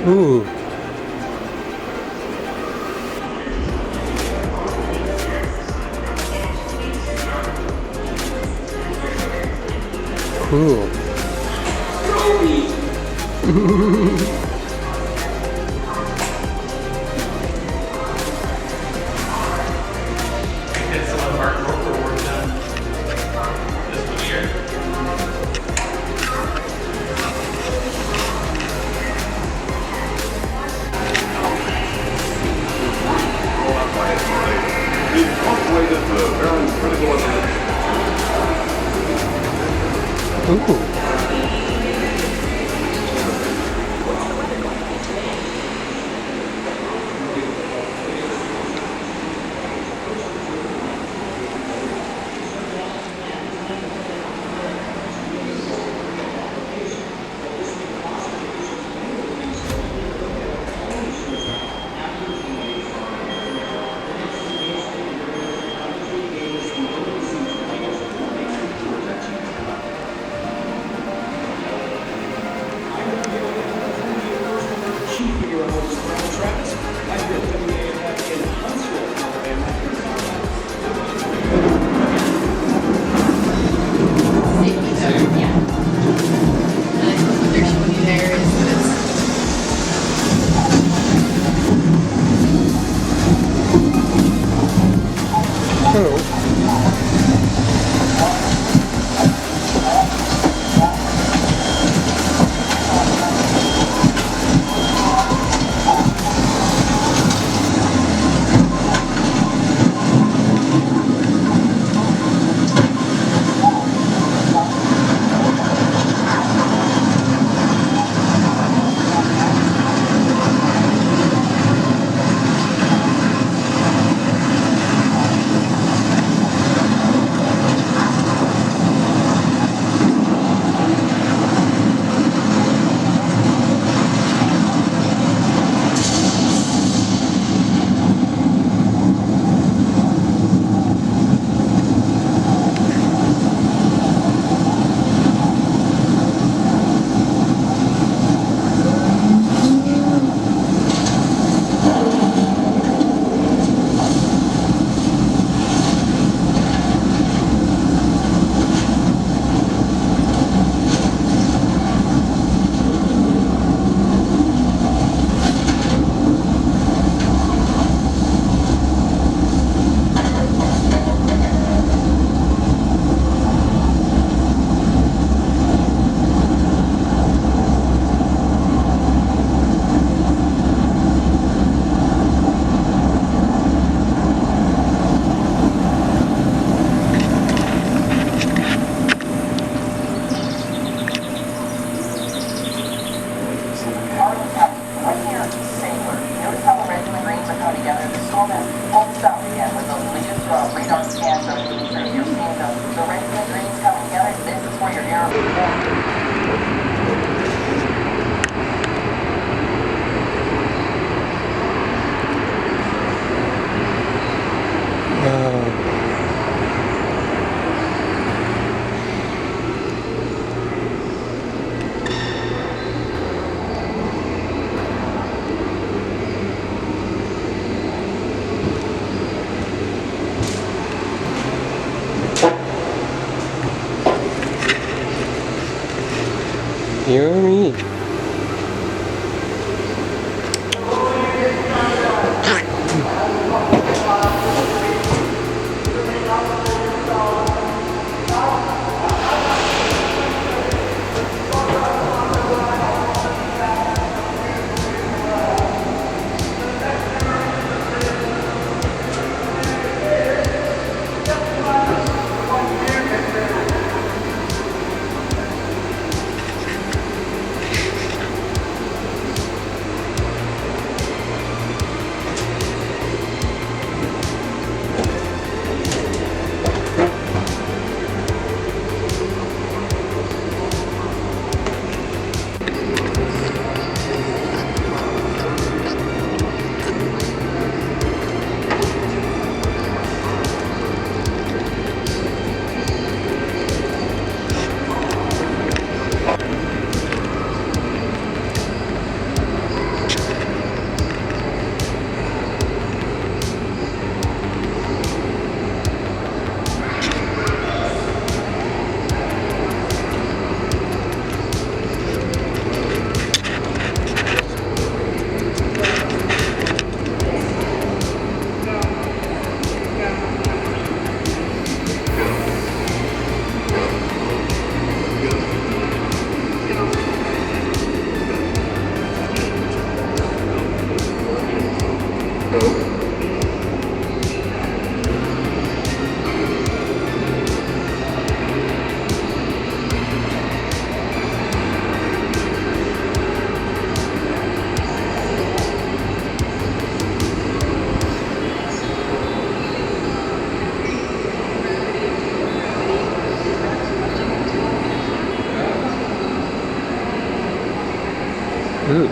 Ooh. Cool. Get some of our corporate work done this one year. Ooh. Yummy. Ooh.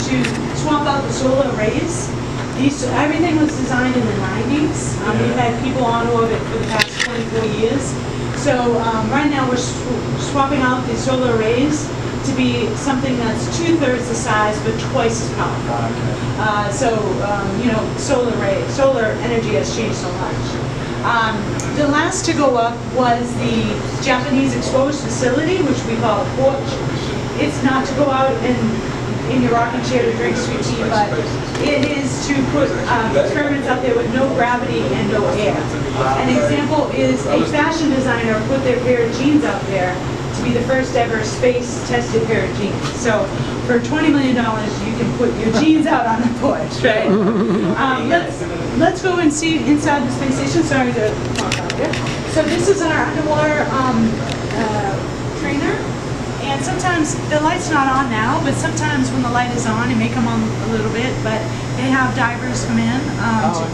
To swap out the solar arrays. Everything was designed in the 90s. We've had people on orbit for the past 24 years. So right now we're swapping out the solar arrays to be something that's 2/3 the size but twice as powerful. Solar energy has changed so much. The last to go up was the Japanese exposed facility, which we call a porch. It's not to go out in your rocking chair to drink sweet tea, but it is to put experiments out there with no gravity and no air. An example is a fashion designer put their pair of jeans out there to be the first ever space-tested pair of jeans. So for $20 million, you can put your jeans out on the porch, right? Let's go and see inside the space station. Sorry to talk out there. So this is our underwater trainer. And sometimes the light's not on now, but sometimes when the light is on, it may come on a little bit, but they have divers come in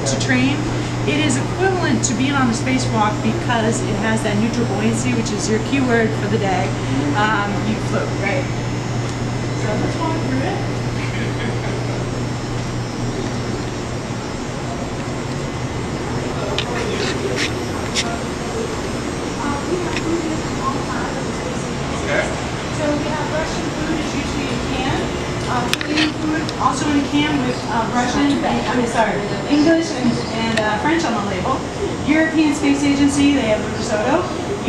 to train. It is equivalent to being on a spacewalk because it has that neutral buoyancy, which is your keyword for the day. You float, right? So let's walk through it. So we have Russian food is usually in can. Korean food also in a can with English and French on the label. European Space Agency, they have the risotto.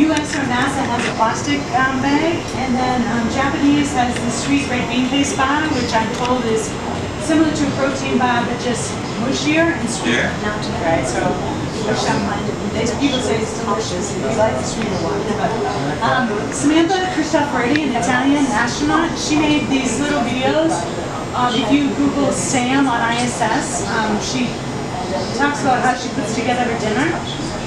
US or NASA has a plastic bag. And then Japanese has the sweet red bean paste bar, which I'm told is similar to a protein bar, but just mushier and sweeter, not too dry. So people say it's delicious. We like the sweeter one. But Samantha Cristoforetti, an Italian astronaut, she made these little videos. If you Google Sam on ISS, she talks about how she puts together her dinner.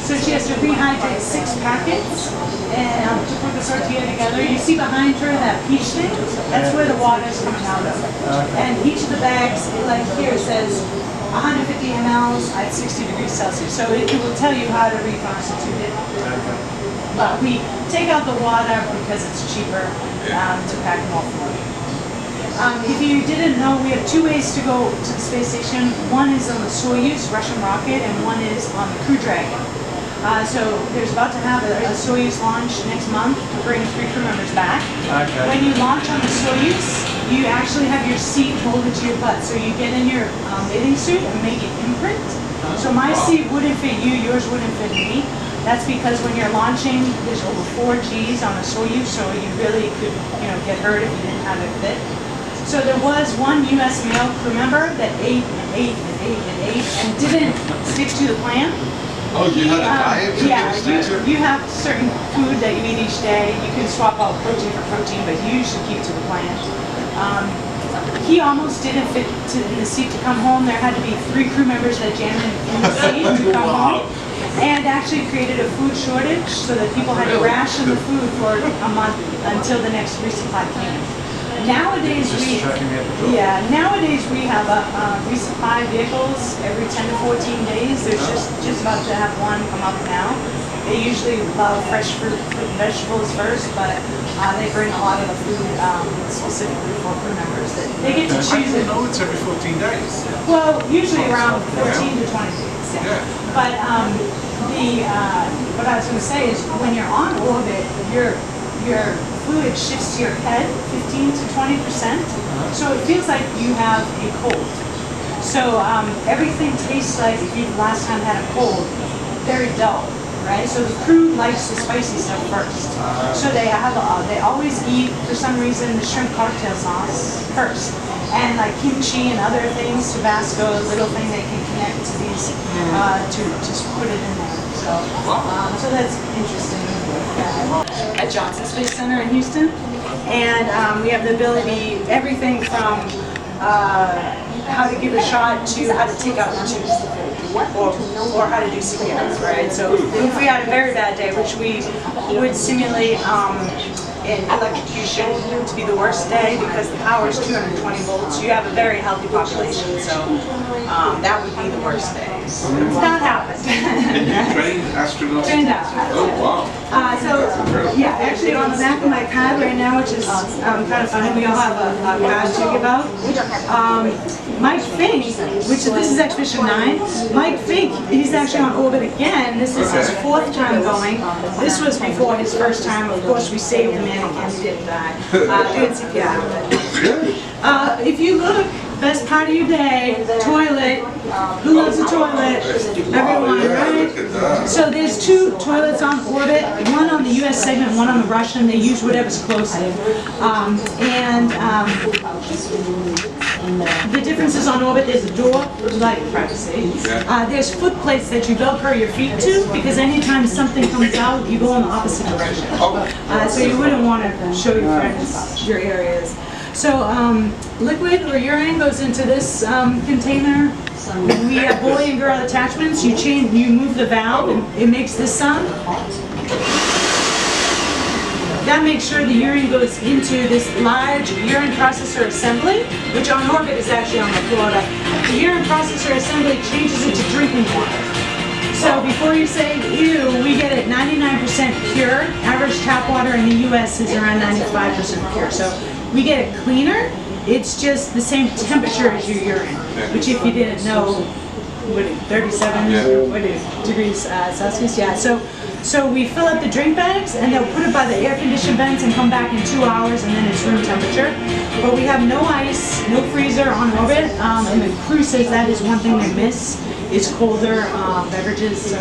So she has to rehydrate 6 packets and to put the tortilla together. You see behind her that peach thing? That's where the water is coming out of. And each of the bags, like here, it says 150 mLs at 60 degrees Celsius. So it will tell you how to reconstitute it. But we take out the water because it's cheaper to pack them all for you. If you didn't know, we have 2 ways to go to the space station. One is on the Soyuz Russian rocket, and one is on the Crew Dragon. So there's about to have a Soyuz launch next month to bring 3 crew members back. Okay. When you launch on the Soyuz, you actually have your seat molded to your butt. So you get in your bathing suit and make it imprint. So my seat wouldn't fit you, yours wouldn't fit me. That's because when you're launching, there's over 4 Gs on a Soyuz, so you really could, get hurt if you didn't have it fit. So there was one U.S. male crew member that ate and ate and ate and ate and didn't stick to the plan. Oh, you had a diet? Yeah, you have certain food that you eat each day. You can swap out protein for protein, but you should keep to the plan. He almost didn't fit in the seat to come home. There had to be 3 crew members that jammed in the seat to come home. And actually created a food shortage so that people had to ration the food for a month until the next resupply came. Nowadays we have resupply vehicles every 10 to 14 days. There's just about to have one come up now. They usually love fresh fruit and vegetables first, but they bring a lot of the food specifically for crew members. They get to choose it. No, it's every 14 days. Well, usually around 14 to 20 days. Yeah. But what I was going to say is when you're on orbit, your fluid shifts to your head 15 to 20%. So it feels like you have a cold. So everything tastes like if you last time had a cold, very dull, right? So the crew likes the spicy stuff first. So they always eat, for some reason, the shrimp cocktail sauce first. And like kimchi and other things, Tabasco, little thing they can connect to these, to just put it in there. So that's interesting. At Johnson Space Center in Houston. And we have the ability, everything from how to give a shot to how to take out the tube or how to do CPR, right? So if we had a very bad day, which we would simulate in electrocution to be the worst day because the power is 220 volts. You have a very healthy population, so that would be the worst day. It's not happened. And you trained astronauts? Trained astronauts. Oh, wow. Yeah, actually on the back of my pad right now, which is kind of funny, we all have a pad to give out. Mike Fink, this is Expedition 9, Mike Fink, he's actually on orbit again. This is his 4th time going. This was before his first time. Of course, we saved the man again, he didn't die. Doing CPR. If you look, best part of your day, toilet. Who loves a toilet? Everyone, right? So there's 2 toilets on orbit, one on the US segment, one on the Russian. They use whatever's closest. The difference is on orbit, there's a door, like privacy. There's foot plates that you Velcro your feet to, because anytime something comes out, you go in the opposite direction. So you wouldn't want to show your friends your areas. So liquid or urine goes into this container. We have boy and girl attachments. You move the valve and it makes this sound. That makes sure the urine goes into this large urine processor assembly, which on orbit is actually on the Florida. The urine processor assembly changes it to drinking water. So before you say, ew, we get it 99% pure. Average tap water in the US is around 95% pure. So we get it cleaner. It's just the same temperature as your urine, which if you didn't know, what is 37 degrees Celsius? Yeah. So we fill up the drink bags and they'll put it by the air conditioned vents and come back in 2 hours and then it's room temperature. But we have no ice, no freezer on orbit, and the crew says that is one thing they miss is colder beverages. So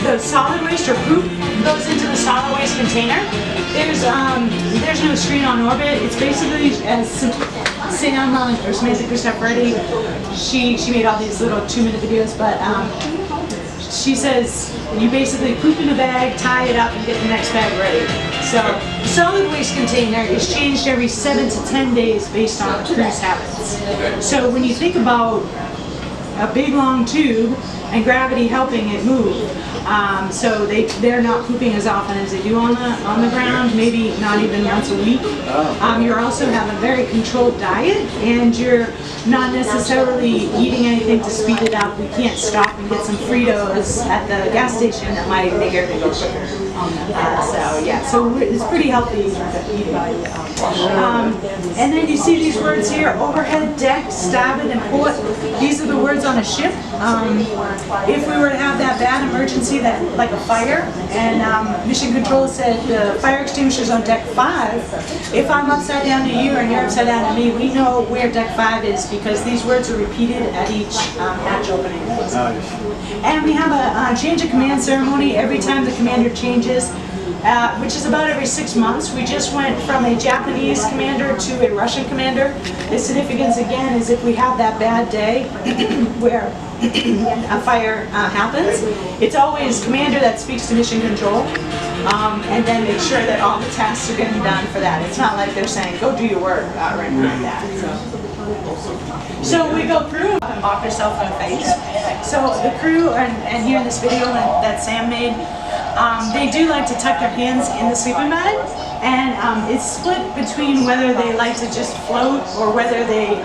the solid waste or poop goes into the solid waste container. There's no screen on orbit. It's basically as Sam or Samantha Cristoforetti, she made all these little 2-minute videos, but she says you basically poop in a bag, tie it up, and get the next bag ready. So the solid waste container is changed every 7 to 10 days based on the crew's habits. So when you think about a big long tube and gravity helping it move, so they're not pooping as often as they do on the ground, maybe not even once a week. You also have a very controlled diet, and you're not necessarily eating anything to speed it up. We can't stop and get some Fritos at the gas station that might make everything go quicker. So it's pretty healthy eating. And then you see these words here: overhead, deck, starboard, and port. These are the words on a ship. if we were to have that bad emergency, that like a fire, and Mission Control said the fire extinguisher's on deck 5, if I'm upside down to you and you're upside down to me, we know where deck 5 is because these words are repeated at each hatch opening. And we have a change of command ceremony every time the commander changes, which is about every 6 months. We just went from a Japanese commander to a Russian commander. The significance again is if we have that bad day where a fire happens, it's always commander that speaks to mission control and then make sure that all the tasks are getting done for that. It's not like they're saying, go do your work or anything like that. So we go through and bop yourself in the face. So the crew, and here in this video that Sam made, they do like to tuck their hands in the sleeping bag, and it's split between whether they like to just float or whether they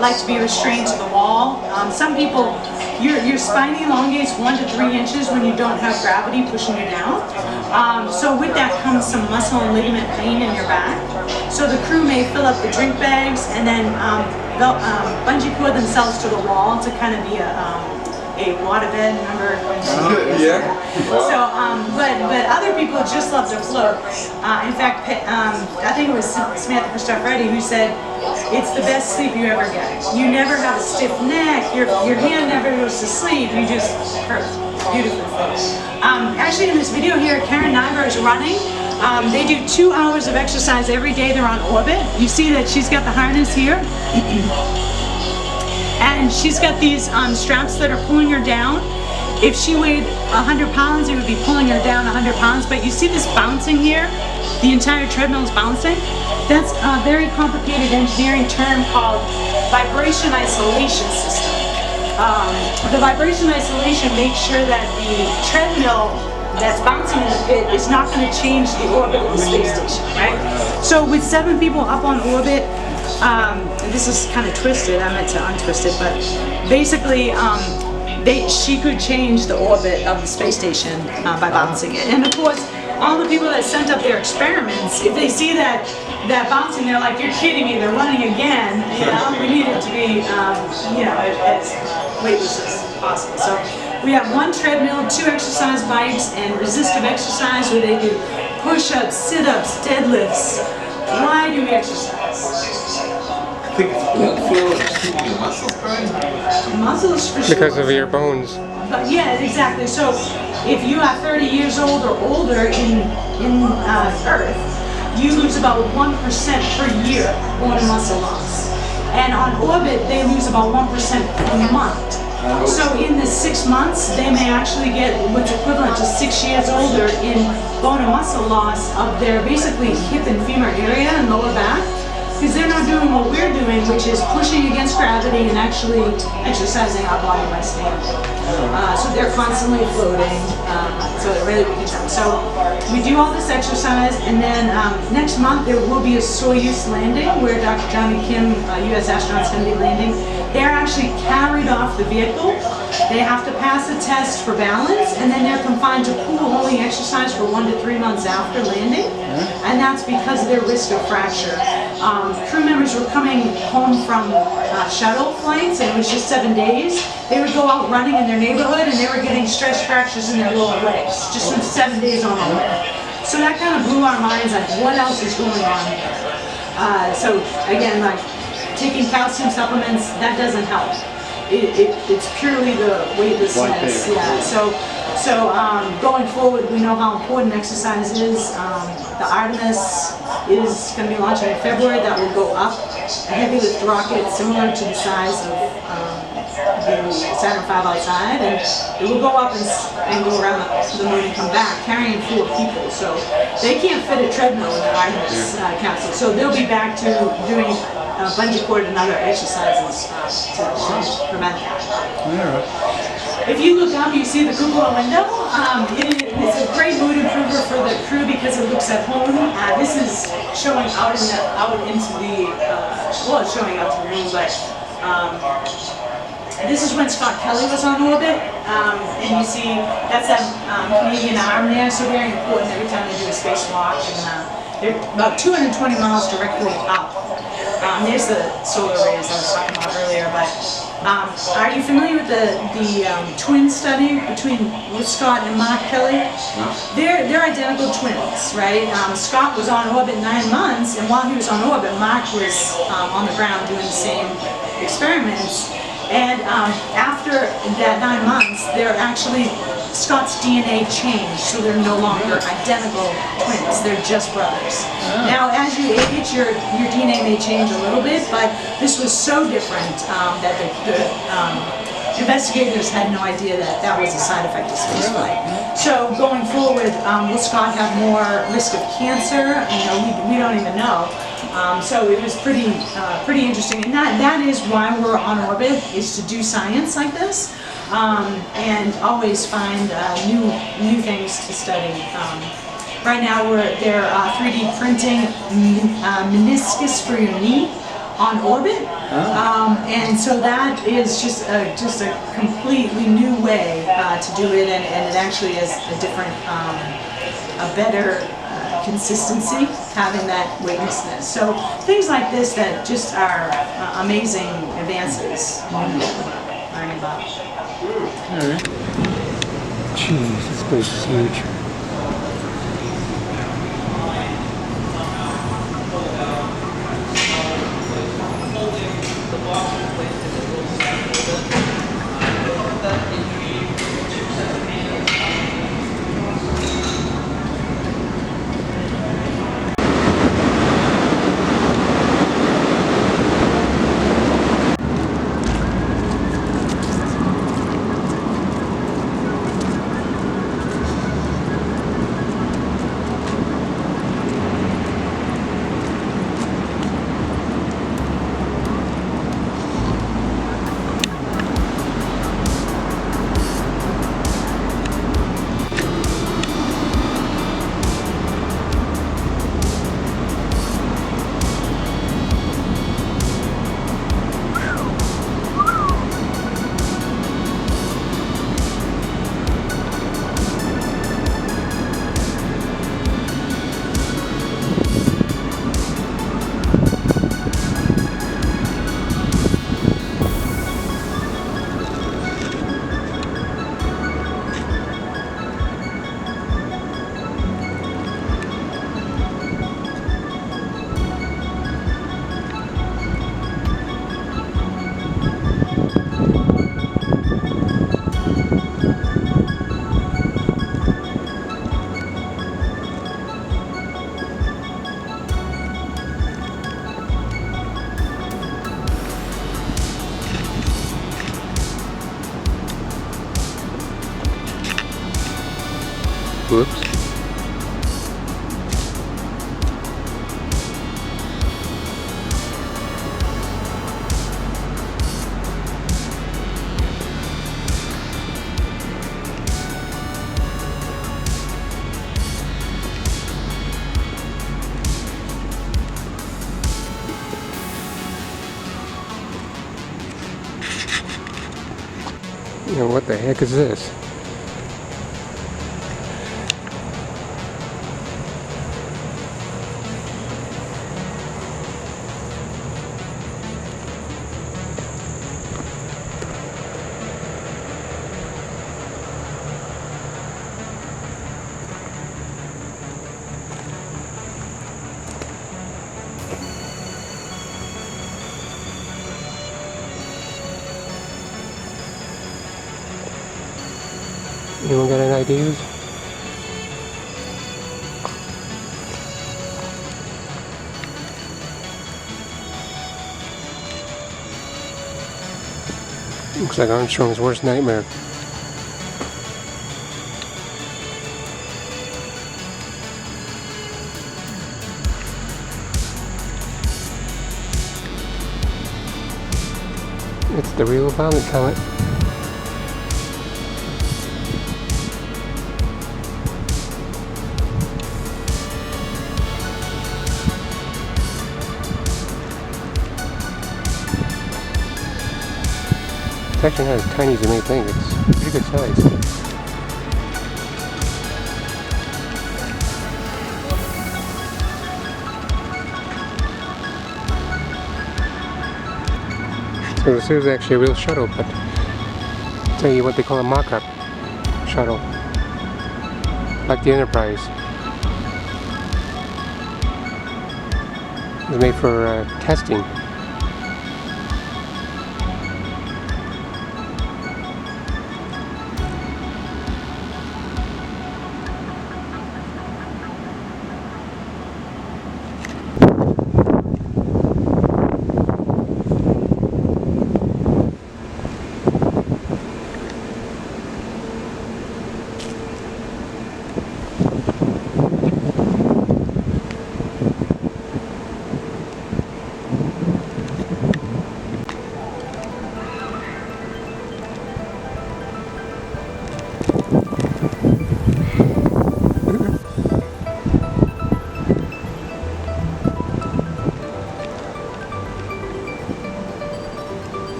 like to be restrained to the wall. Some people, your spine elongates 1 to 3 inches when you don't have gravity pushing you down. So with that comes some muscle and ligament pain in your back. So the crew may fill up the drink bags and then they'll bungee cord themselves to the wall to kind of be a waterbed, remember? Yeah. So, but other people just love to float. In fact, I think it was Samantha Christopheretti who said, it's the best sleep you ever get. You never have a stiff neck, your hand never goes to sleep, you just hurt. Beautiful. Actually in this video here, Karen Nyber is running. They do 2 hours of exercise every day. They're on orbit. You see that she's got the harness here. And she's got these straps that are pulling her down. If she weighed 100 pounds, it would be pulling her down 100 pounds. But you see this bouncing here? The entire treadmill is bouncing. That's a very complicated engineering term called vibration isolation system. The vibration isolation makes sure that the treadmill that's bouncing in the pit is not going to change the orbit of the space station, right? So with 7 people up on orbit, this is kind of twisted, I meant to untwist it, but basically she could change the orbit of the space station by bouncing it. And of course, all the people that sent up their experiments, if they see that bouncing, they're like, you're kidding me, they're running again. You know, we need it to be, as weightless as possible. So we have 1 treadmill, 2 exercise bikes, and resistive exercise where they do push-ups, sit-ups, deadlifts. Why do we exercise? I think it's blood flow and keeping the muscles going. Muscles for sure. Because of your bones. But yeah, exactly. So if you are 30 years old or older in Earth, you lose about 1% per year bone and muscle loss. And on orbit, they lose about 1% per month. So in the 6 months, they may actually get what's equivalent to 6 years older in bone and muscle loss of their basically hip and femur area and lower back. Because they're not doing what we're doing, which is pushing against gravity and actually exercising our body by standing. So they're constantly floating, so it really weakens them. So we do all this exercise, and then next month there will be a Soyuz landing where Dr. Johnny Kim, U.S. astronaut, is going to be landing. They're actually carried off the vehicle. They have to pass a test for balance, and then they're confined to pool holding exercise for 1 to 3 months after landing, and that's because of their risk of fracture. Crew members were coming home from shuttle flights, and it was just 7 days. They would go out running in their neighborhood, and they were getting stress fractures in their lower legs, just from 7 days on orbit. So that kind of blew our minds, like, what else is going on here? So again, like, taking calcium supplements, that doesn't help. It's purely the weightlessness. Yeah. So going forward, we know how important exercise is. The Artemis is going to be launching in February. That will go up a heavy lift rocket similar to the size of the Saturn V outside, and it will go up and go around the moon and come back, carrying 4 people. So they can't fit a treadmill in the Artemis capsule. So they'll be back to doing bungee cord and other exercises to prevent that. If you look up, you see the cupola window. It's a great mood improver for the crew because it looks at home. This is showing out into the, well, it's showing out to the room, but this is when Scott Kelly was on orbit, and you see that's that Canadian arm there, so very important every time they do a spacewalk. And they're about 220 miles directly up. There's the solar rays I was talking about earlier, but Are you familiar with the twin study with Scott and Mark Kelly? They're identical twins, right? Scott was on orbit 9 months, and while he was on orbit, Mark was on the ground doing the same experiments. And after that 9 months, Scott's DNA changed, so they're no longer identical twins. They're just brothers. Now, as you age, your DNA may change a little bit, but this was so different that the investigators had no idea that was a side effect of spaceflight. So going forward, will Scott have more risk of cancer? We don't even know. So it was pretty interesting, and that is why we're on orbit, is to do science like this, and always find new things to study. Right now they're 3D printing meniscus for your knee on orbit, and so that is just a completely new way to do it, and it actually is a different, a better consistency, having that weightlessness. So things like this that just are amazing advances learning about. Alright. Jeez, this place is huge. Whoops. What the heck is this? Anyone got any ideas? Looks like Armstrong's worst nightmare. It's the real vomit comet. It's actually not as tiny as you may think. It's pretty good size. So this is actually a real shuttle, but I'll tell you what they call a mock-up shuttle. Like the Enterprise. It's made for testing.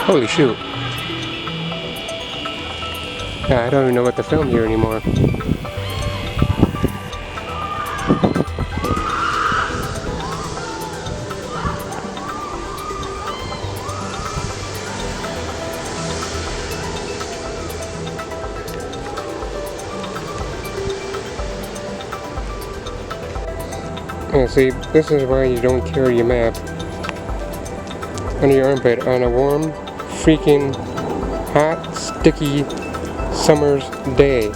Holy shoot. Yeah, I don't even know what to film here anymore. Yeah, see, this is why you don't carry your map under your armpit on a warm, freaking, hot, sticky summer's day.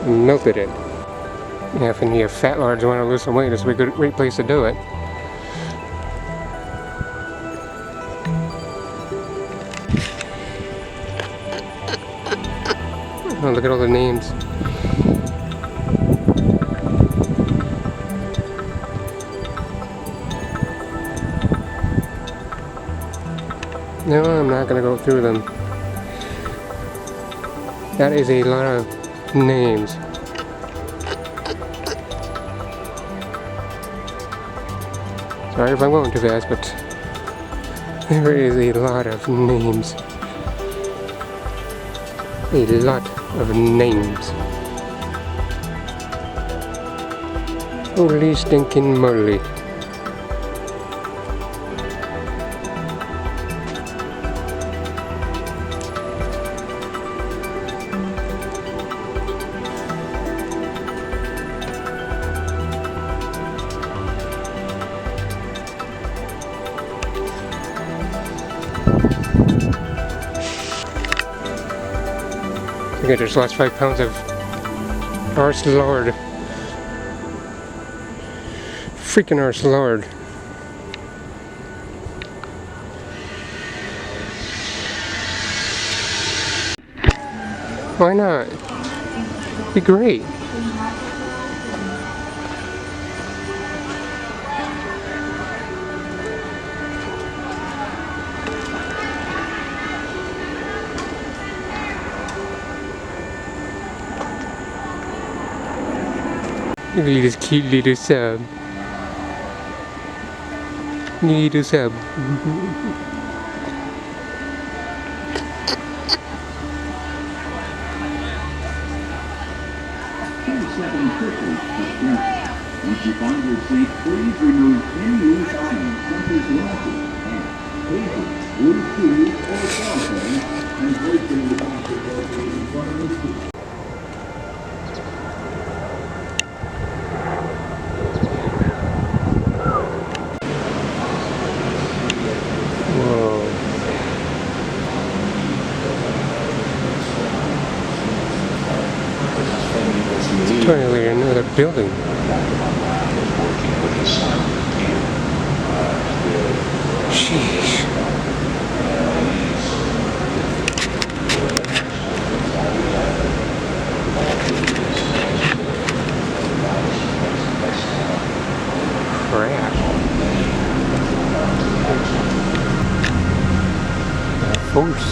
Melted it. Yeah, if any of you fat lards want to lose some weight, this would be a great place to do it. Oh, look at all the names. No, I'm not going to go through them. That is a lot of names. Sorry if I'm going too fast, but there is a lot of names. A lot of names. Holy stinking moly. I think I just lost 5 pounds of arse lard. Freaking arse lard. Why not? Be great. Look at this cute little sub. Little sub. Once you find your seat, please remove any loose items such as watches, papers, loose keys, or cell phones, and place them in the basket located in front of the seat. Totally another building. Sheesh. Crap. Force.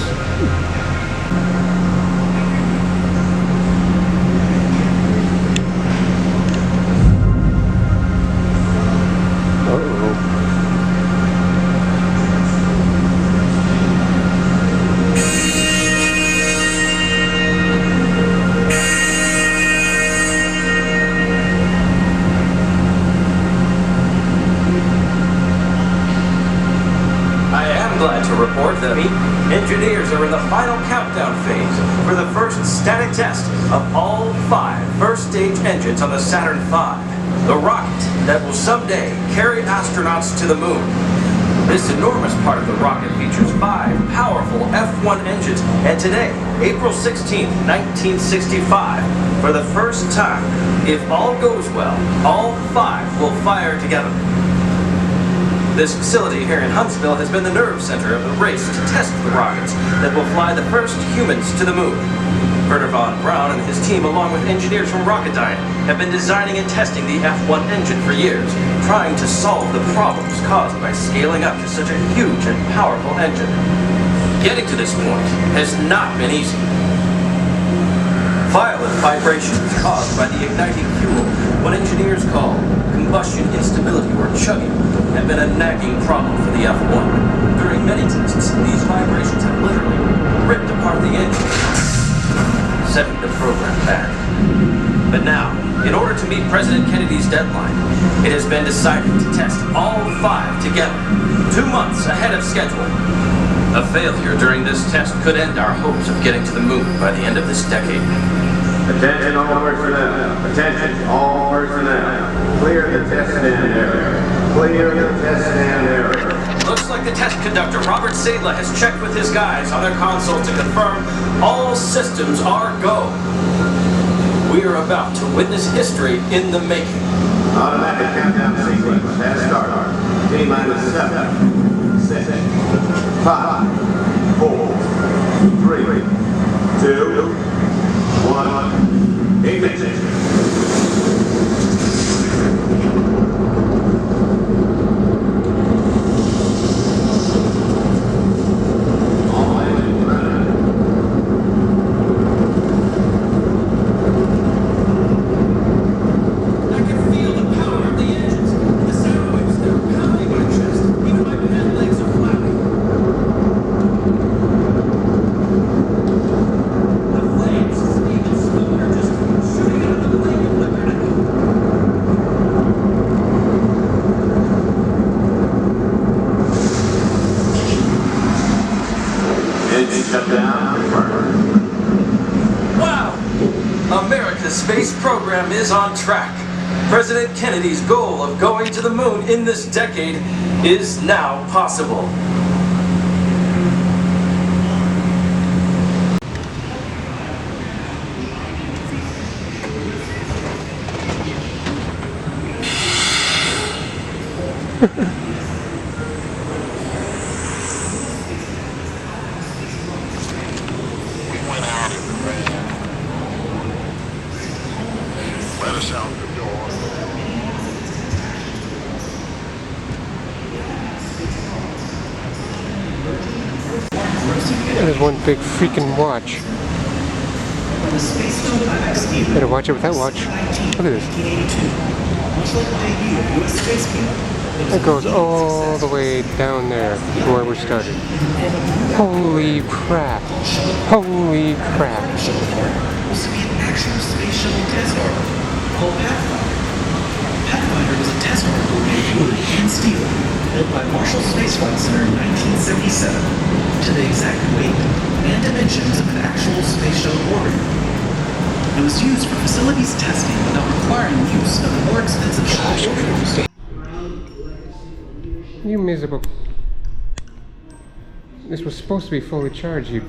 the meet, engineers are in the final countdown phase for the first static test of all 5 first-stage engines on the Saturn V, the rocket that will someday carry astronauts to the moon. This enormous part of the rocket features 5 powerful F1 engines, and today, April 16, 1965, for the first time, if all goes well, all 5 will fire together. This facility here in Huntsville has been the nerve center of the race to test the rockets that will fly the first humans to the moon. Werner von Braun and his team, along with engineers from Rocketdyne, have been designing and testing the F1 engine for years, trying to solve the problems caused by scaling up to such a huge and powerful engine. Getting to this point has not been easy. Violent vibrations caused by the igniting fuel, what engineers call combustion instability or chugging, have been a nagging problem for the F1. During many tests, these vibrations have literally ripped apart the engine, setting the program back. But now, in order to meet President Kennedy's deadline, it has been decided to test all 5 together, 2 months ahead of schedule. A failure during this test could end our hopes of getting to the moon by the end of this decade. Attention all personnel. Attention all personnel. Clear the test stand area. Clear the test stand area. Looks like the test conductor, Robert Sadler, has checked with his guys on their console to confirm all systems are go. We are about to witness history in the making. Automatic countdown sequence has started. T-minus 7, 6, 5, 4, 3, 2, 1, ignition. Wow! America's space program is on track. President Kennedy's goal of going to the moon in this decade is now possible. Let us out the door. There's one big freaking watch. Better watch it with that watch. Look at this. It goes all the way down there to where we started. Holy crap. Holy crap. Was to be an actual space shuttle test article called Pathfinder. Pathfinder was a test article made of wood and steel, built by Marshall Space Flight Center in 1977, to the exact weight and dimensions of an actual space shuttle orbiter. It was used for facilities testing without requiring use of more expensive shuttle orbiters. You miserable. This was supposed to be fully charged, you